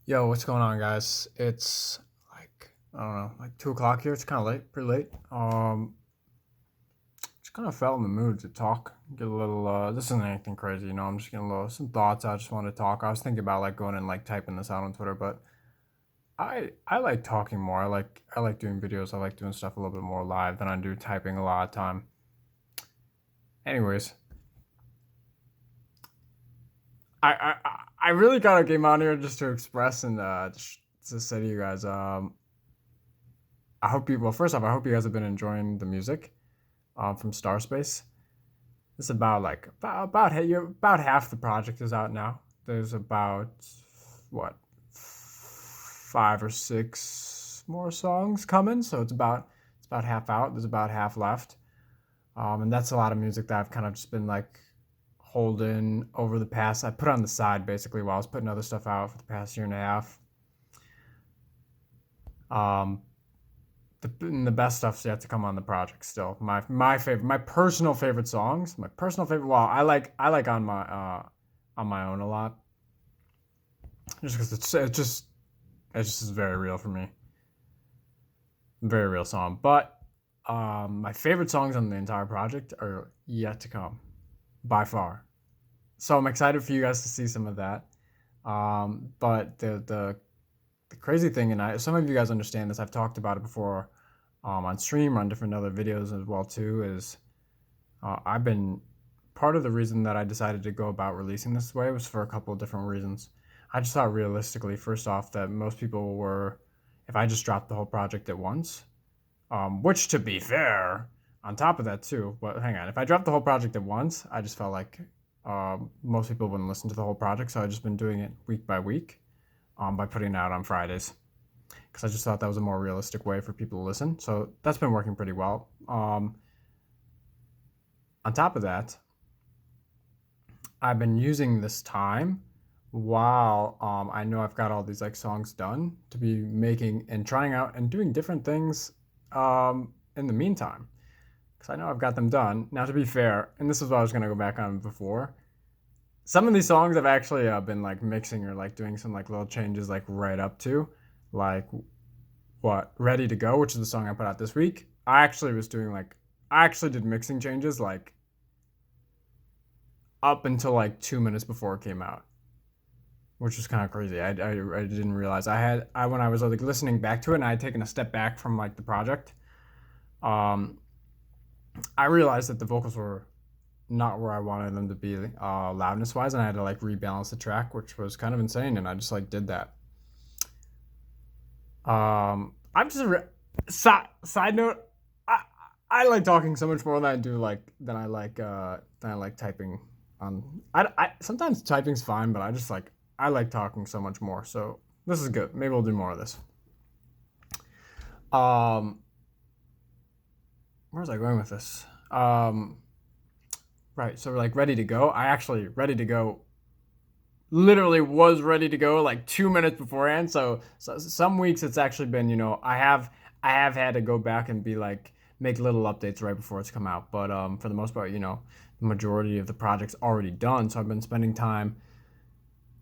Yo, what's going on, guys? It's like I don't know, like 2 o'clock here. It's kind of late, pretty late. Just kind of felt in the mood to talk. Get a little. This isn't anything crazy, you know. I'm just getting a little some thoughts. I just wanted to talk. I was thinking about like going and like typing this out on Twitter, but I like talking more. I like doing videos. I like doing stuff a little bit more live than I do typing a lot of time. Anyways, I really got a game on here just to express and just to say to you guys. I hope you. Well, first off, I hope you guys have been enjoying the music from Starspace. It's about like about half the project is out now. There's about what 5 or 6 more songs coming, so it's about half out. There's about half left, and that's a lot of music that I've kind of just been like holding over the past. I put on the side basically while I was putting other stuff out for the past year and a half. Um, the best stuff's yet to come on the project still. My favorite, my personal favorite songs, my personal favorite. Well, I like on my own a lot, just because it's just is very real for me, very real song. But my favorite songs on the entire project are yet to come, by far. So I'm excited for you guys to see some of that. But the crazy thing, and some of you guys understand this. I've talked about it before on stream, on different other videos as well too. Is I've been part of the reason that I decided to go about releasing this way was for a couple of different reasons. I just thought realistically, first off, that most people were, if I just dropped the whole project at once, which to be fair, on top of that too, but hang on, if I dropped the whole project at once, I just felt like most people wouldn't listen to the whole project, so I just been doing it week by week by putting it out on Fridays because I just thought that was a more realistic way for people to listen. So that's been working pretty well. On top of that, I've been using this time while I know I've got all these like songs done to be making and trying out and doing different things in the meantime because I know I've got them done. Now, to be fair, and this is what I was going to go back on before, some of these songs I've actually been like mixing or like doing some like little changes like right up to, like what Ready to Go, which is the song I put out this week. I actually did mixing changes like up until like 2 minutes before it came out, which was kind of crazy. I didn't realize I when I was like listening back to it and I had taken a step back from like the project. Um, I realized that the vocals were not where I wanted them to be loudness wise, and I had to like rebalance the track, which was kind of insane. And I just like did that. I'm just a side note. I I like talking so much more than I do like than I like typing. I sometimes typing's fine, but I like talking so much more. So this is good. Maybe we'll do more of this. Um, where was I going with this? Right. So like ready to go. I actually ready to go. Literally was ready to go like 2 minutes beforehand. So some weeks it's actually been I have had to go back and be like make little updates right before it's come out. But for the most part, the majority of the project's already done. So I've been spending time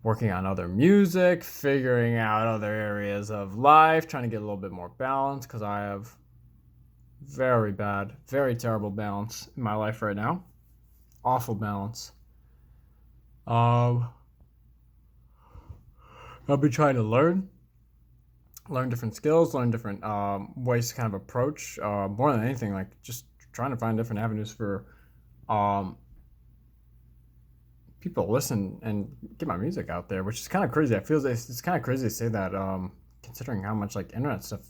working on other music, figuring out other areas of life, trying to get a little bit more balance because I have very bad, very terrible balance in my life right now. Awful balance. Um, I've been trying to learn different skills, learn different ways to kind of approach. More than anything, like just trying to find different avenues for um, people to listen and get my music out there, which is kind of crazy. I feel it's kind of crazy to say that, considering how much like internet stuff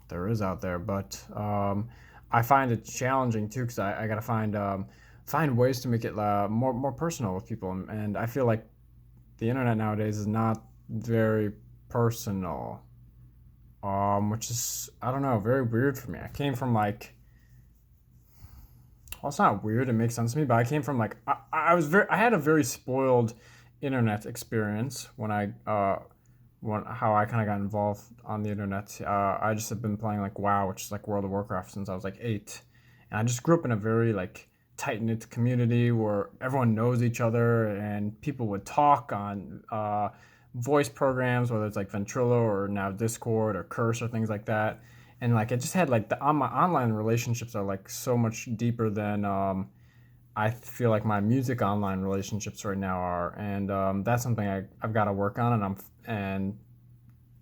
there is out there. But I find it challenging too because I got to find ways to make it more personal with people, and I feel like the internet nowadays is not very personal, which is I don't know, very weird for me. I came from like, well, it's not weird. It makes sense to me, but I came from like I had a very spoiled internet experience when how I kind of got involved on the internet. I just have been playing like WoW, which is like World of Warcraft, since I was like 8, and I just grew up in a very like tight knit community where everyone knows each other and people would talk on voice programs, whether it's like Ventrilo or now Discord or Curse or things like that. And like it just had like my online relationships are like so much deeper than I feel like my music online relationships right now are, and that's something I've got to work on, and and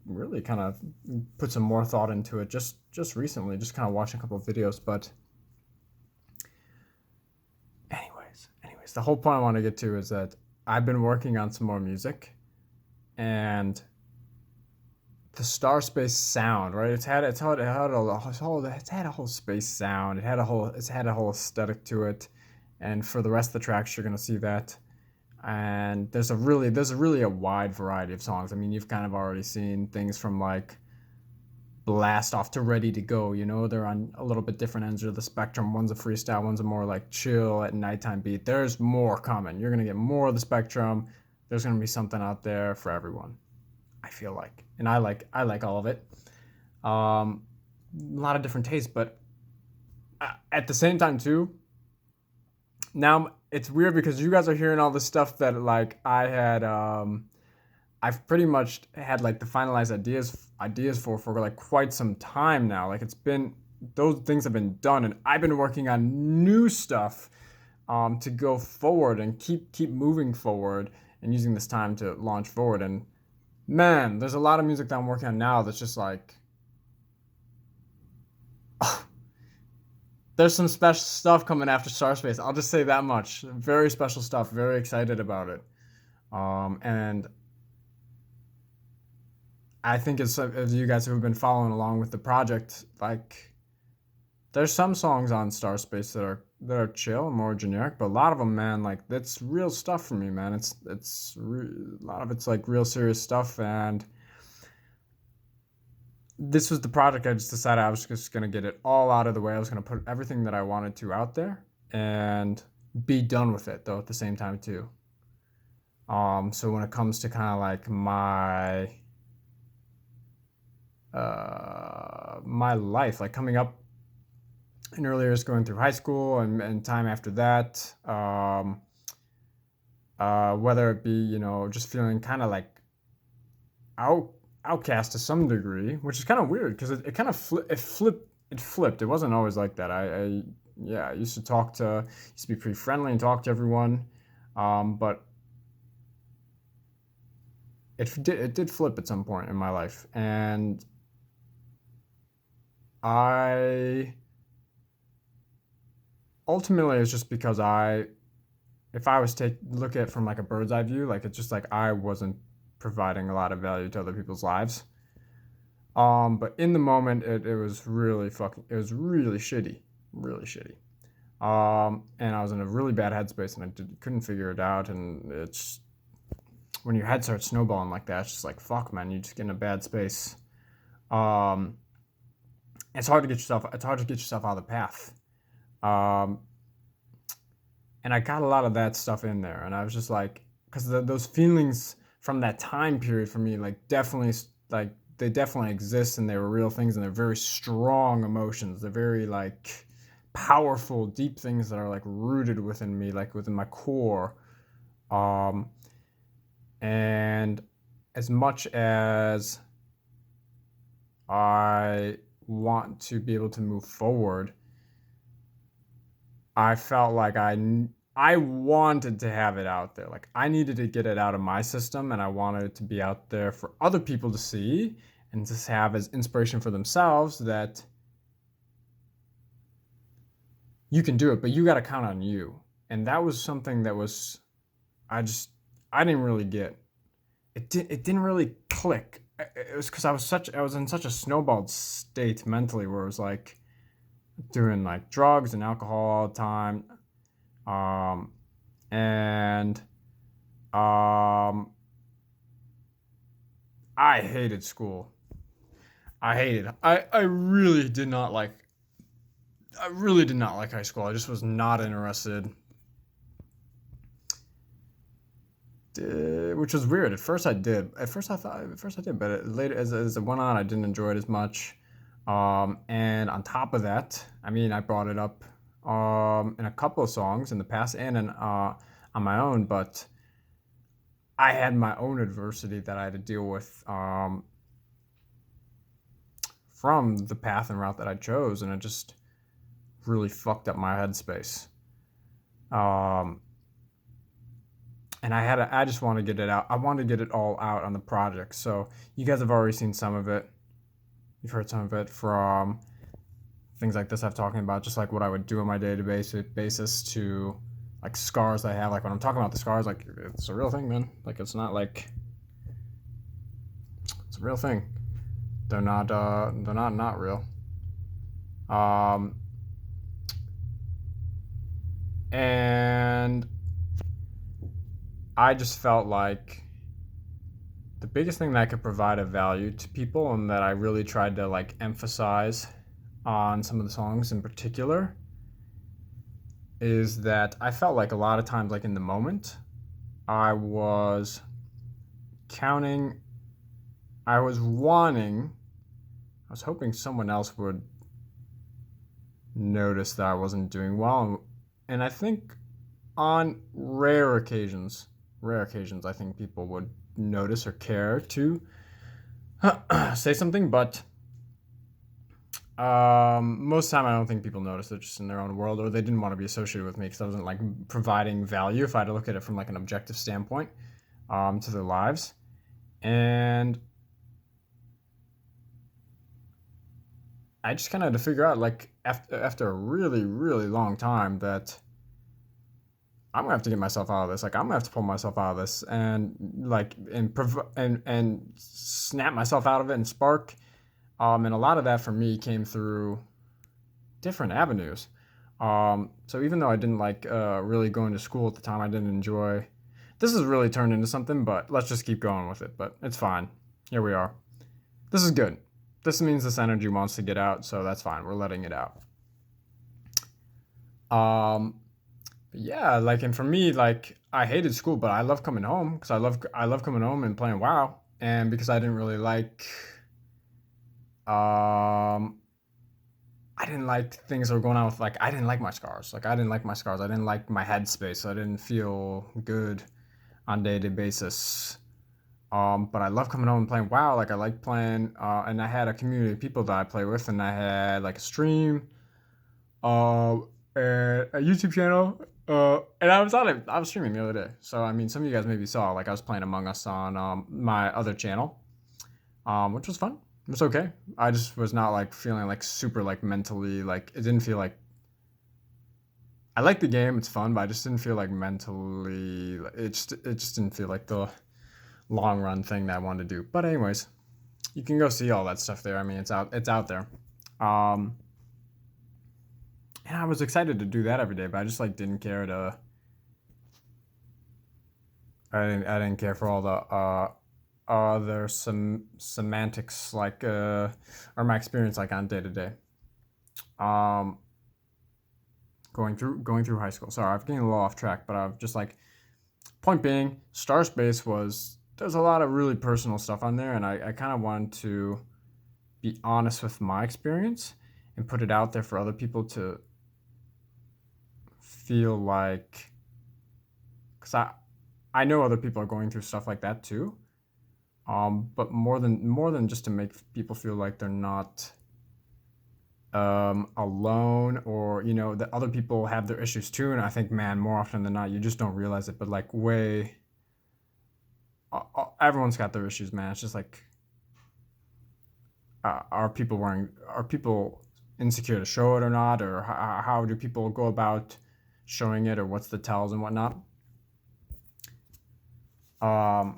really kind of put some more thought into it just recently, just kind of watching a couple of videos. But anyways, the whole point I want to get to is that I've been working on some more music, and the Starspace sound, right? It's had a whole space sound. It's had a whole aesthetic to it, and for the rest of the tracks, you're gonna see that. And there's a really a wide variety of songs. I mean, you've kind of already seen things from like blast off to ready to go. You know, they're on a little bit different ends of the spectrum. One's a freestyle, one's a more like chill at nighttime beat. There's more coming. You're gonna get more of the spectrum. There's gonna be something out there for everyone, I feel like, and I like all of it. A lot of different tastes, but at the same time too. Now it's weird because you guys are hearing all this stuff that like I've pretty much had like the finalized ideas for like quite some time now. Like it's been those things have been done, and I've been working on new stuff to go forward and keep moving forward and using this time to launch forward. And man, there's a lot of music that I'm working on now that's just like there's some special stuff coming after Starspace. I'll just say that much. Very special stuff. Very excited about it. And I think as you guys who have been following along with the project, like there's some songs on Starspace that are chill and more generic, but a lot of them, man, like that's real stuff for me, man. A lot of it's like real serious stuff, and this was the project I just decided I was just gonna get it all out of the way. I was gonna put everything that I wanted to out there and be done with it though at the same time too. So when it comes to kind of like my life, like coming up in earlier years, going through high school and time after that, whether it be just feeling kind of like out outcast to some degree, which is kind of weird because it kind of it flipped. It wasn't always like that. I used to used to be pretty friendly and talk to everyone, but it did flip at some point in my life, and I ultimately it's just because if I was to look at it from like a bird's eye view, like it's just like I wasn't providing a lot of value to other people's lives. But in the moment, it was really it was really shitty, really shitty. And I was in a really bad headspace, and couldn't figure it out. And it's when your head starts snowballing like that, it's just like fuck, man, you just get in a bad space. Um, it's hard to get yourself out of the path. Um, and I got a lot of that stuff in there, and I was just like, because those feelings from that time period for me, like definitely, like they definitely exist, and they were real things, and they're very strong emotions. They're very like powerful, deep things that are like rooted within me, like within my core. Um, and as much as I want to be able to move forward, I felt like I wanted to have it out there. Like I needed to get it out of my system, and I wanted it to be out there for other people to see and to have as inspiration for themselves that you can do it, but you got to count on you. And that was something that was I just I didn't really get. It didn't really click. It was because I was in such a snowballed state mentally where it was like doing like drugs and alcohol all the time. Um, and I hated school. I really did not like. I really did not like high school. I just was not interested. Which was weird. At first I did. At first I did, but later as it went on, I didn't enjoy it as much. And on top of that, I mean, I brought it up in a couple of songs in the past and on my own, but I had my own adversity that I had to deal with from the path and route that I chose, and it just really fucked up my headspace. Um, and I just want to get it out. I want to get it all out on the project. So you guys have already seen some of it. You've heard some of it from things like this I've talking about, just like what I would do on my day-to-day basis to like scars I have. Like when I'm talking about the scars, like it's a real thing, man. Like it's not like it's a real thing. They're not real. Um, and I just felt like the biggest thing that could provide a value to people and that I really tried to like emphasize on some of the songs in particular is that I felt like a lot of times, like in the moment, I was counting, I was wanting, I was hoping someone else would notice that I wasn't doing well. And I think on rare occasions, I think people would notice or care to say something, but most of the time I don't think people notice. They're just in their own world, or they didn't want to be associated with me because I wasn't like providing value if I had to look at it from like an objective standpoint to their lives. And I just kind of had to figure out, like, after a really, really long time, that I'm gonna have to get myself out of this. Like, I'm gonna have to pull myself out of this, and like, and snap myself out of it and spark. And a lot of that for me came through different avenues. So even though I didn't like really going to school at the time, I didn't enjoy. This has really turned into something, but let's just keep going with it. But it's fine. Here we are. This is good. This means this energy wants to get out, so that's fine. We're letting it out. Um, yeah, like, and for me, like, I hated school, but I love coming home because I love coming home and playing WoW, and because I didn't really like, um, I didn't like things that were going on with, like, I didn't like my scars. Like, I didn't like my scars. I didn't like my headspace. I didn't feel good on a day-to-day basis. But I love coming home and playing WoW. Like I like playing, and I had a community of people that I play with, and I had like a stream, uh, and a YouTube channel, and I was on it. I was streaming the other day. So I mean, some of you guys maybe saw like I was playing Among Us on my other channel, which was fun. It was okay. I just was not like feeling like super like mentally like it didn't feel like I like the game. It's fun, but I just didn't feel like mentally. It just didn't feel like the long run thing that I wanted to do. But anyways, you can go see all that stuff there. I mean, it's out there. Um, and I was excited to do that every day, but I just like didn't care to. I didn't care for all the other some semantics like or my experience like on day to day. Um, going through high school. Sorry, I'm getting a little off track, but I'm just like point being, Starspace was there's a lot of really personal stuff on there, and I kind of wanted to be honest with my experience and put it out there for other people to feel like, because I know other people are going through stuff like that too. But more than just to make people feel like they're not alone, or that other people have their issues too. And I think, man, more often than not, you just don't realize it, but like way everyone's got their issues, man. It's just like, are people insecure to show it or not, or how do people go about showing it, or what's the tells and whatnot. My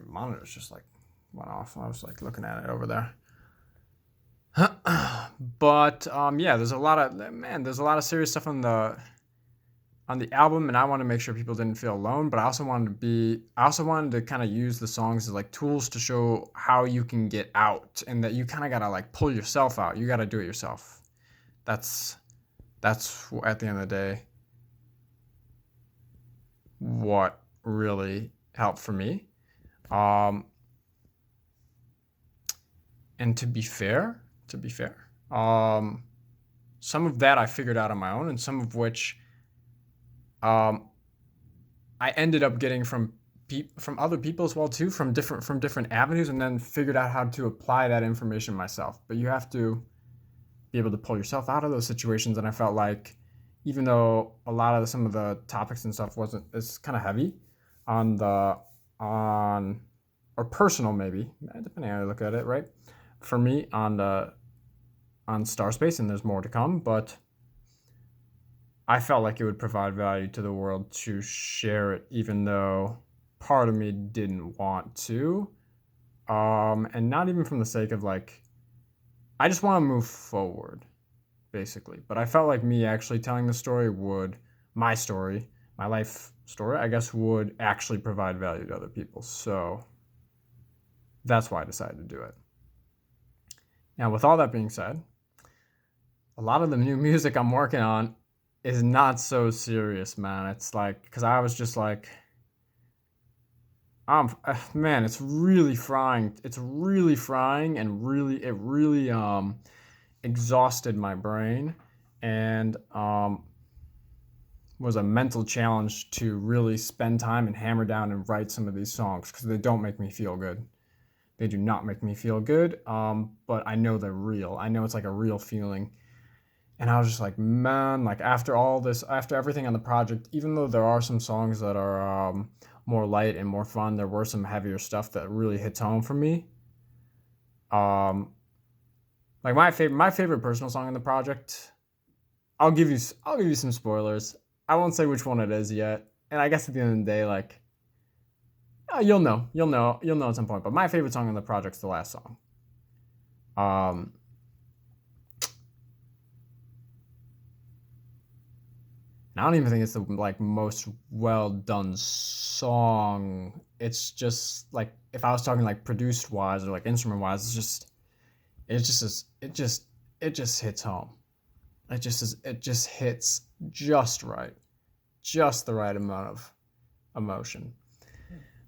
monitor's just like went off. I was like looking at it over there. But yeah, there's a lot of serious stuff on the album, and I want to make sure people didn't feel alone. But I also wanted to kind of use the songs as like tools to show how you can get out, and that you kind of gotta like pull yourself out. You gotta do it yourself. That's at the end of the day what really helped for me. Um, and to be fair, some of that I figured out on my own, and some of which um, I ended up getting from from other people as well too, from different avenues, and then figured out how to apply that information myself. But you have to be able to pull yourself out of those situations. And I felt like, even though a lot of some of the topics and stuff it's kind of heavy on or personal maybe, depending on how you look at it, right? For me on Starspace, and there's more to come, but I felt like it would provide value to the world to share it, even though part of me didn't want to. And not even from the sake of like, I just want to move forward, basically. But I felt like me actually telling the story my story, my life story, I guess, would actually provide value to other people. So that's why I decided to do it. Now, with all that being said, a lot of the new music I'm working on is not so serious, man. It's like, because I was just like, man, it's really frying. It's really frying, and it really exhausted my brain, and was a mental challenge to really spend time and hammer down and write some of these songs, because they don't make me feel good. They do not make me feel good, but I know they're real. I know it's like a real feeling. And I was just like, man, like after everything on the project, even though there are some songs that are more light and more fun, there were some heavier stuff that really hits home for me. Like my favorite personal song in the project, I'll give you some spoilers. I won't say which one it is yet, and I guess at the end of the day, like, you'll know at some point. But my favorite song in the project's the last song. And I don't even think it's the like most well done song. It's just like, if I was talking like produced wise or like instrument wise, it just hits home. It just hits just right, just the right amount of emotion.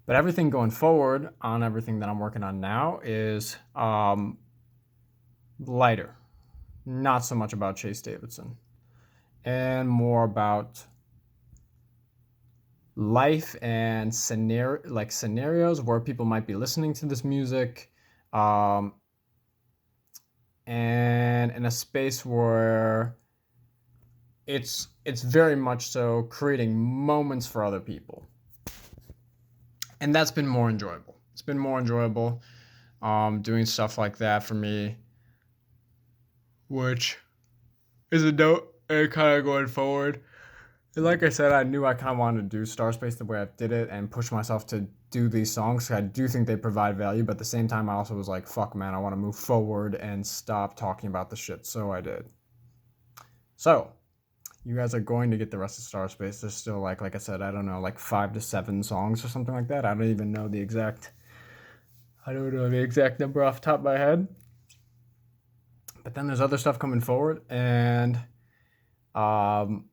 But everything going forward on everything that I'm working on now is lighter, not so much about Chase Davidson, and more about life and scenarios where people might be listening to this music, and in a space where it's very much so creating moments for other people. And that's been more enjoyable. It's been more enjoyable doing stuff like that for me, which is a note and kind of going forward. And like I said, I knew I kind of wanted to do Starspace the way I did it and push myself to do these songs. I do think they provide value, but at the same time, I also was like, fuck, man, I want to move forward and stop talking about the shit. So I did. So you guys are going to get the rest of Starspace. There's still like I said, I don't know, like 5 to 7 songs or something like that. I don't know the exact number off the top of my head. But then there's other stuff coming forward, and I'm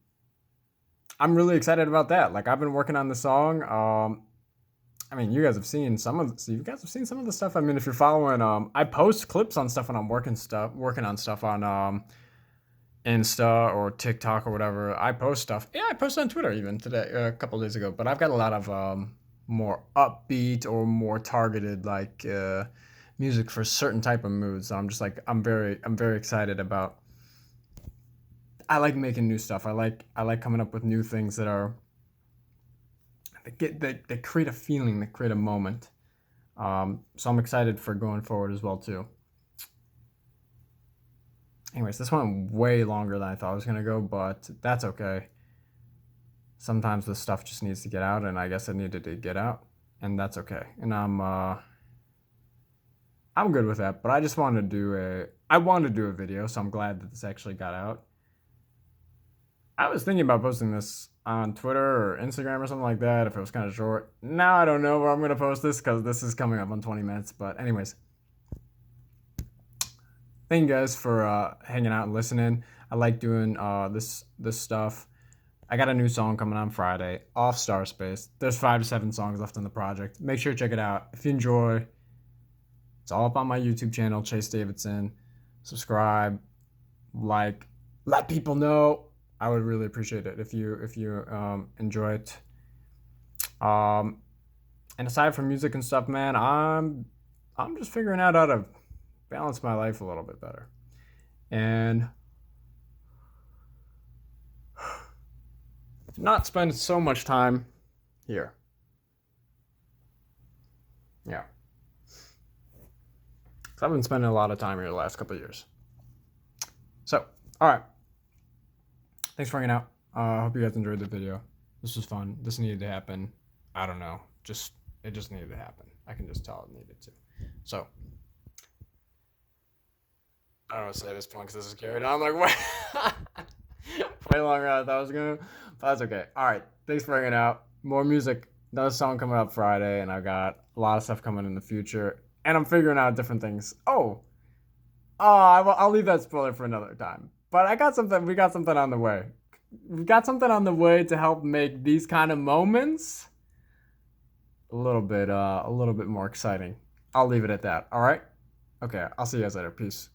really excited about that. Like, I've been working on the song. I mean, you guys have seen some of the stuff. I mean, if you're following, I post clips on stuff when I'm working on stuff on Insta or TikTok or whatever. I post stuff. Yeah, I posted on Twitter even today, a couple of days ago. But I've got a lot of more upbeat or more targeted like music for certain type of moods. So I'm just like, I'm very excited about. I like making new stuff. I like coming up with new things that are that create a feeling, that create a moment. So I'm excited for going forward as well too. Anyways, this went way longer than I thought it was gonna go, but that's okay. Sometimes this stuff just needs to get out, and I guess it needed to get out, and that's okay. And I'm good with that. But I just wanted to do a video, so I'm glad that this actually got out. I was thinking about posting this on Twitter or Instagram or something like that if it was kind of short. Now I don't know where I'm going to post this because this is coming up on 20 minutes. But anyways, thank you guys for hanging out and listening. I like doing this stuff. I got a new song coming on Friday off Starspace. There's 5 to 7 songs left on the project. Make sure to check it out. If you enjoy, it's all up on my YouTube channel, Chase Davidson. Subscribe, like, let people know. I would really appreciate it if you enjoy it. And aside from music and stuff, man, I'm just figuring out how to balance my life a little bit better. And not spend so much time here. Yeah. Because I've been spending a lot of time here the last couple of years. So, all right. Thanks for hanging out. I hope you guys enjoyed the video. This was fun. This needed to happen. I don't know. It just needed to happen. I can just tell it needed to. So, I don't know what to say at this point because this is carried on. I'm like, way longer than I thought I was going to. But that's okay. All right. Thanks for hanging out. More music. Another song coming up Friday. And I've got a lot of stuff coming in the future. And I'm figuring out different things. I'll leave that spoiler for another time. But we got something on the way. We've got something on the way to help make these kind of moments a little bit more exciting. I'll leave it at that. All right? Okay, I'll see you guys later. Peace.